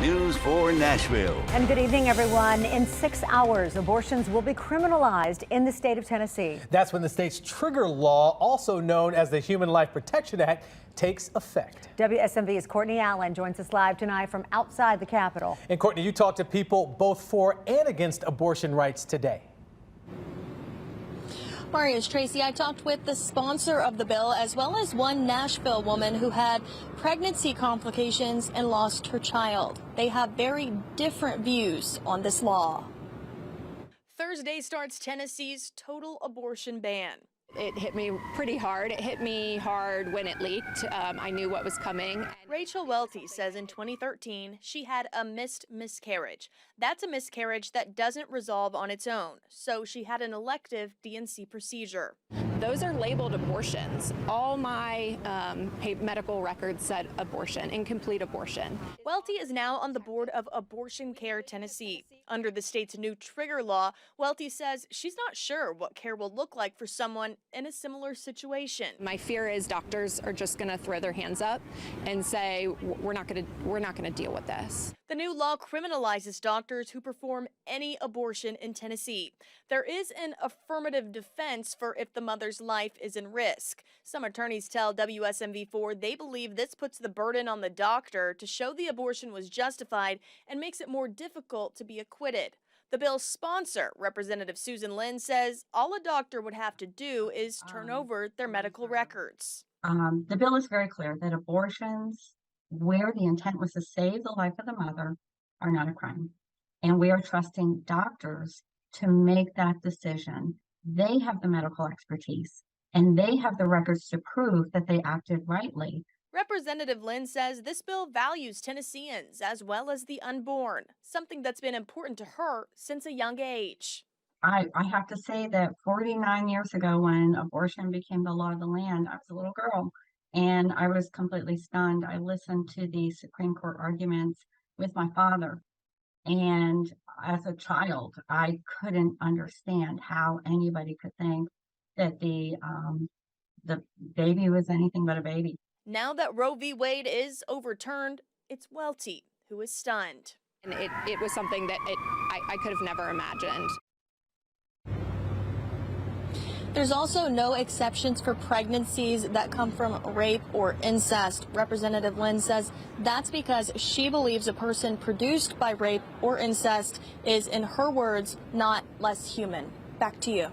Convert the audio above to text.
News 4 Nashville. And good evening, everyone. In 6 hours, abortions will be criminalized in the state of Tennessee. That's when the state's trigger law, also known as the Human Life Protection Act, takes effect. WSMV's Courtney Allen joins us live tonight from outside the Capitol. And Courtney, you talked to people both for and against abortion rights today. Marius, Tracy, I talked with the sponsor of the bill as well as one Nashville woman who had pregnancy complications and lost her child. They have very different views on this law. Thursday starts Tennessee's total abortion ban. It hit me pretty hard. It hit me hard when it leaked. I knew what was coming. Rachel Welty says in 2013 she had a missed miscarriage. That's a miscarriage that doesn't resolve on its own, so she had an elective D&C procedure. Those are labeled abortions. All my medical records said abortion, incomplete abortion. Welty is now on the board of Abortion Care Tennessee. Under the state's new trigger law, Welty says she's not sure what care will look like for someone in a similar situation. My fear is doctors are just going to throw their hands up and say we're not going to deal with this. The new law criminalizes doctors who perform any abortion in Tennessee. There is an affirmative defense for if the mother's life is in risk. Some attorneys tell WSMV4 they believe this puts the burden on the doctor to show the abortion was justified and makes it more difficult to be acquitted. The bill's sponsor, Representative Susan Lynn, says all a doctor would have to do is turn over their medical records. The bill is very clear that abortions where the intent was to save the life of the mother are not a crime. And we are trusting doctors to make that decision. They have the medical expertise and they have the records to prove that they acted rightly. Representative Lynn says this bill values Tennesseans as well as the unborn, something that's been important to her since a young age. I have to say that 49 years ago, when abortion became the law of the land, I was a little girl and I was completely stunned. I listened to the Supreme Court arguments with my father. And as a child, I couldn't understand how anybody could think that the baby was anything but a baby. Now that Roe v. Wade is overturned, it's Welty who is stunned. And it was something that I could have never imagined. There's also no exceptions for pregnancies that come from rape or incest. Representative Lynn says that's because she believes a person produced by rape or incest is, in her words, not less human. Back to you.